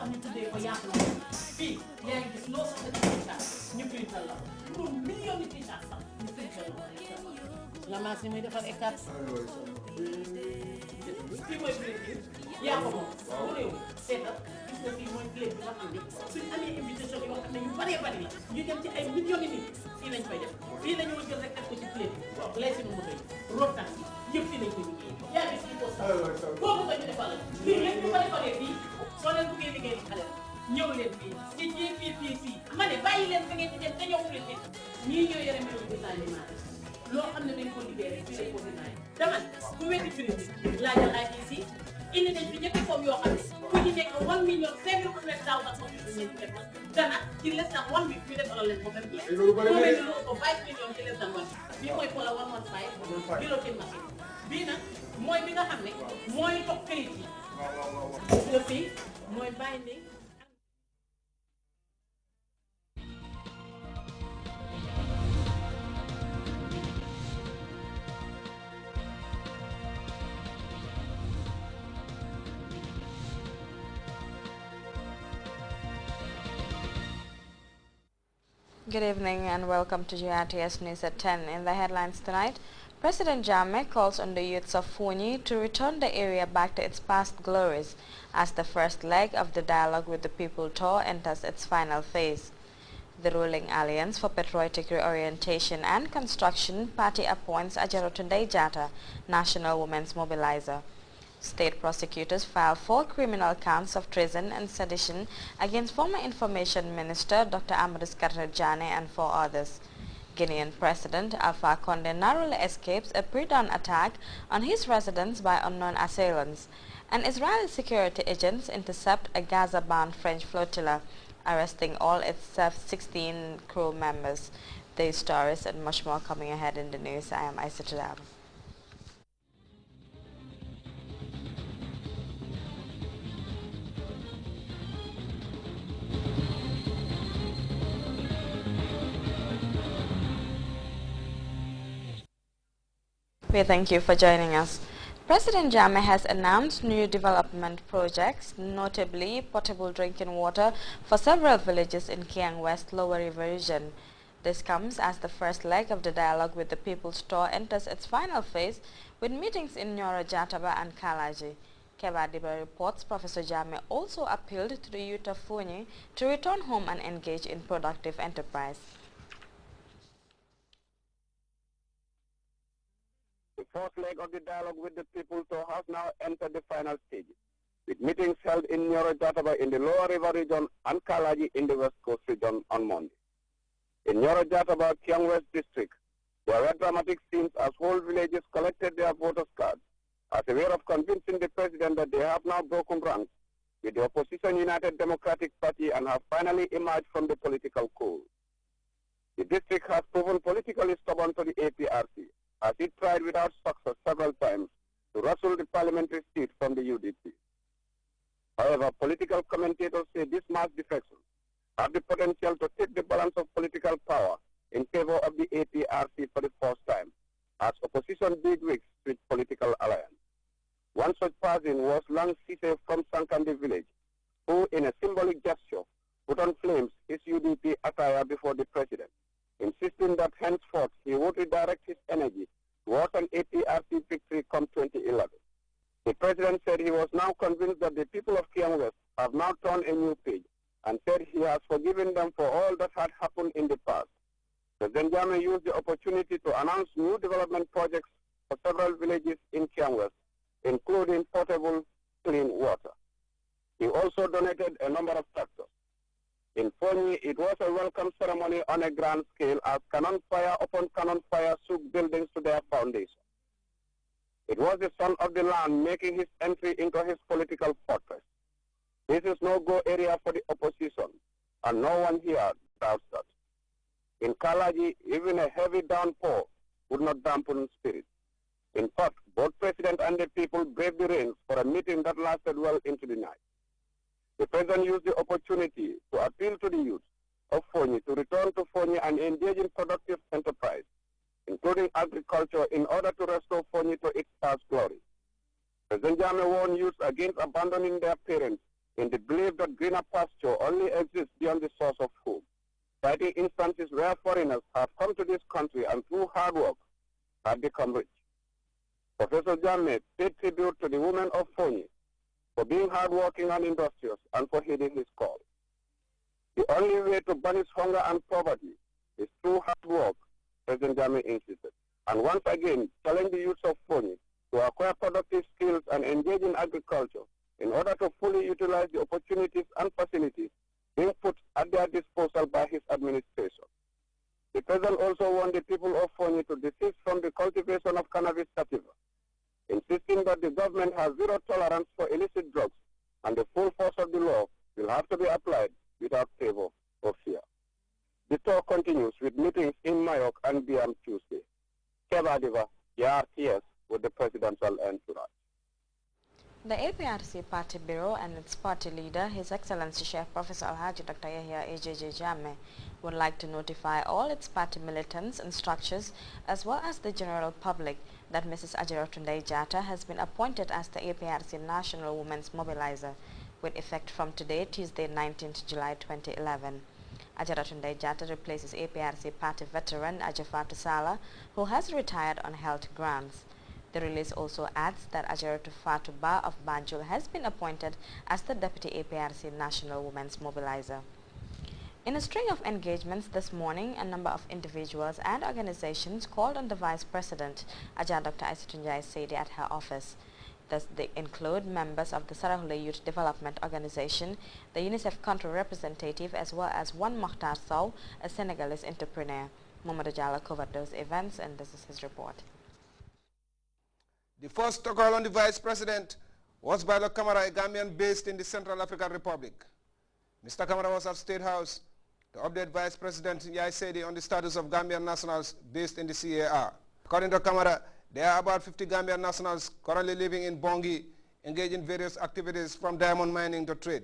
tax ñu tuddee ko yàpp la fii yaa ngi gis loo soxla ci t-shirt ñu printal la pour million de t-shirt sax ñu printal la machine muy defar écart fii mooy plate bi yaa ko moom bu réew seetal gis nga fii mooy plate bi nga xam ne suñ amee invitation yoo xam ne yu bëree bëri la ñu dem ci ay millions de nit fii lañ koy def fii la ñu jël rek def ko ci plate bi lay suñu moto yi road taxi yëpp fii lañ koy liggéey yaa ngi fii ko sax boobu nga ñu defal la lii lépp ñu ko defalee fii soo leen buggee liggéey xale ñëw leen fii ci GPPC ma ne bàyyi leen fa ngeen di dem te ñëw leen fi ñii ñoo yore mbirum design loo xam ne dañ ko liggéey rek fii lañ ko design dama ku weddi firi laajal ITC indi nañ fi ñetti forme yoo xam ne ku ñu nekk 1,700,000 foofu ñu def dana ci less than 1 week ñu defal leen ko même bien ku weddi lu ëpp 5 millions ci less than 1 week bii mooy pour la 115 guillotine machine bii nag mooy bi nga xam ne mooy toog këyit yi nga fii mooy binding. Good evening and welcome to GRTS News at 10. In the headlines tonight, President Jammeh calls on the youths of Funi to return the area back to its past glories as the first leg of the Dialogue with the People tour enters its final phase. The ruling Alliance for Patriotic Reorientation and Construction party appoints Ajarotunde Jatta, National Women's Mobilizer. State prosecutors filed 4 criminal counts of treason and sedition against former Information Minister Dr. Amadou Jane and 4 others. Guinean President Alpha Condé narrowly escapes a pre-dawn attack on his residence by unknown assailants. And Israeli security agents intercept a Gaza-bound French flotilla, arresting all its 16 crew members. These stories and much more coming ahead in the news. I am Aisha Tudab. We thank you for joining us. President Jammeh has announced new development projects, notably potable drinking water for several villages in Kiang West Lower River region. This comes as the first leg of the Dialogue with the People's tour enters its final phase with meetings in Nyoro, Jataba and Kalaji. Keba Diba reports Professor Jammeh also appealed to the youth of Funi to return home and engage in productive enterprise. The fourth leg of the Dialogue with the People tour has now entered the final stage, with meetings held in Nyoro Jataba in the Lower River region and Kalaji in the West Coast region on Monday. In Nyoro Jataba, Kiang West district, there were dramatic scenes as whole villages collected their voters' cards as a way of convincing the president that they have now broken ranks with the opposition United Democratic Party and have finally emerged from the political cold. The district has proven politically stubborn to the APRC, as it tried without success several times to wrestle the parliamentary seat from the UDP. However, political commentators say this mass defection have the potential to tip the balance of political power in favor of the APRC for the first time, as opposition bigwigs switch political alliance. One such person was Lang Sise from Sankandi village, who in a symbolic gesture put on flames his UDP attire before the president, insisting that henceforth he would redirect his energy towards an APRC victory come 2011. The president said he was now convinced that the people of Kiang West have now turned a new page and said he has forgiven them for all that had happened in the past. President Jammeh used the opportunity to announce new development projects for several villages in Kiang West, including potable clean water. He also donated a number of tractors. In Fonyi, it was a welcome ceremony on a grand scale as cannon fire upon cannon fire shook buildings to their foundation. It was the son of the land making his entry into his political fortress. This is no-go area for the opposition, and no one here doubts that. In Kalaji, even a heavy downpour would not dampen spirit. In fact, both President and the people braved the rains for a meeting that lasted well into the night. The President used the opportunity to appeal to the youth of Fonyi to return to Fonyi and engage in productive enterprise, including agriculture, in order to restore Fonyi to its past glory. President Jammeh warned youth against abandoning their parents in the belief that greener pasture only exists beyond the source of food, citing instances where foreigners have come to this country and through hard work have become rich. Professor Jammeh paid tribute to the women of Fonyi for being hardworking and industrious and for heeding his call. The only way to banish hunger and poverty is through hard work, President Jammeh insisted, and once again challenged the youth of Fonyi to acquire productive skills and engage in agriculture in order to fully utilize the opportunities and facilities being put at their disposal by his administration. The President also warned the people of Fonyi to desist from the cultivation of cannabis sativa, insisting that the government has zero tolerance for illicit drugs and the full force of the law will have to be applied without favor or fear. The tour continues with meetings in Mayok and Biam Tuesday. Kebadiva, Grts with the presidential entourage. The APRC Party Bureau and its party leader, His Excellency Sheikh Professor Alhaji Dr. Yahya AJJ Jammeh, would like to notify all its party militants and structures as well as the general public that Mrs. Ajaratunde Jatta has been appointed as the APRC National Women's Mobilizer with effect from today, Tuesday, 19th July 2011. Ajaratunde Jatta replaces APRC party veteran Ajafatu Sala, who has retired on health grounds. The release also adds that Ajaratu Fatu Ba of Banjul has been appointed as the Deputy APRC National Women's Mobilizer. In a string of engagements this morning, a number of individuals and organizations called on the Vice President, Ajah Dr. Aissatou Saidi, at her office. Thus, they include members of the Sarahule Youth Development Organization, the UNICEF country representative, as well as one Mokhtar Sow, a Senegalese entrepreneur. Mamadou Diallo covered those events, and this is his report. The first to call on the Vice President was Bailo Camara, a Gambian based in the Central African Republic. Mr. Camara was at State House to update Vice President Yai Saidi on the status of Gambian nationals based in the CAR. According to Camara, there are about 50 Gambian nationals currently living in Bongi, engaged in various activities from diamond mining to trade.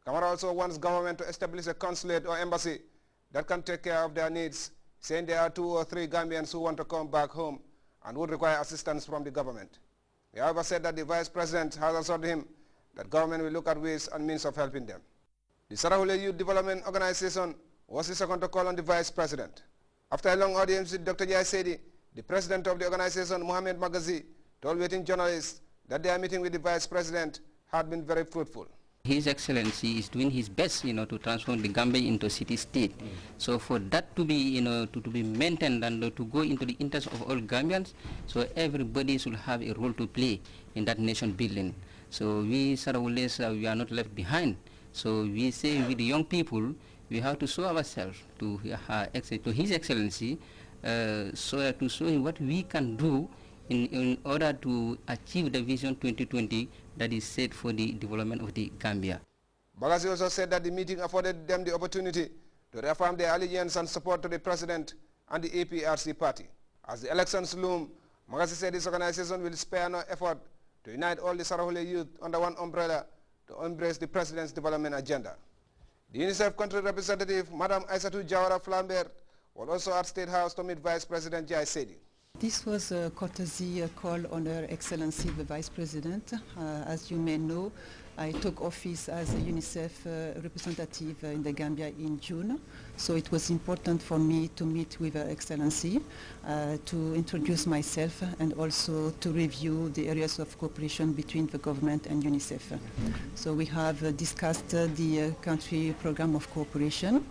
Camara also wants government to establish a consulate or embassy that can take care of their needs, saying there are 2 or 3 Gambians who want to come back home and would require assistance from the government. He however said that the Vice President has assured him that government will look at ways and means of helping them. The Sarahule Youth Development Organization was the second to call on the Vice President. After a long audience with Dr. Yai Saidi, the President of the organization, Mohamed Magazi, told waiting journalists that their meeting with the Vice President had been very fruitful. His Excellency is doing his best, to transform the Gambia into a city-state. So for that to be, to be maintained and to go into the interest of all Gambians, so everybody should have a role to play in that nation building. So we Sarawules, we are not left behind. So we say with the young people, we have to show ourselves to His Excellency, so to show him what we can do in order to achieve the Vision 2020 that is set for the development of the Gambia. Bagazi also said that the meeting afforded them the opportunity to reaffirm their allegiance and support to the President and the APRC party. As the elections loom, Magazi said his organization will spare no effort to unite all the Sarahule youth under one umbrella to embrace the President's development agenda. The UNICEF country representative, Madam Aissatou Jawara Flambert, was also at State House to meet Vice President Jai Saidi. This was a courtesy call on Her Excellency the Vice President. As you may know, I took office as a UNICEF representative in the Gambia in June. So it was important for me to meet with Her Excellency to introduce myself and also to review the areas of cooperation between the government and UNICEF. So we have discussed the country program of cooperation,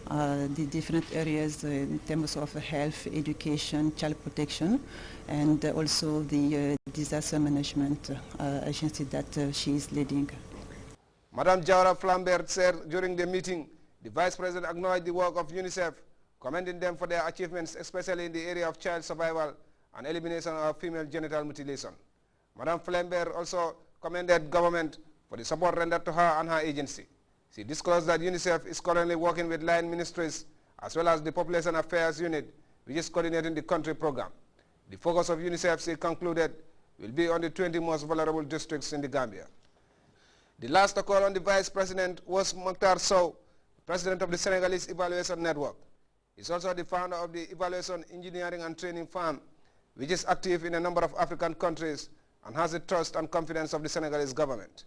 the different areas in terms of health, education, child protection, and also the disaster management agency that she is leading. Madam Jawara Flambert said during the meeting, the Vice President acknowledged the work of UNICEF, commending them for their achievements, especially in the area of child survival and elimination of female genital mutilation. Madam Flambert also commended government for the support rendered to her and her agency. She disclosed that UNICEF is currently working with line ministries as well as the Population Affairs Unit, which is coordinating the country program. The focus of UNICEF, she concluded, will be on the 20 most vulnerable districts in the Gambia. The last to call on the Vice President was Mokhtar Sow, President of the Senegalese Evaluation Network. He's also the founder of the Evaluation Engineering and Training Firm, which is active in a number of African countries and has the trust and confidence of the Senegalese government.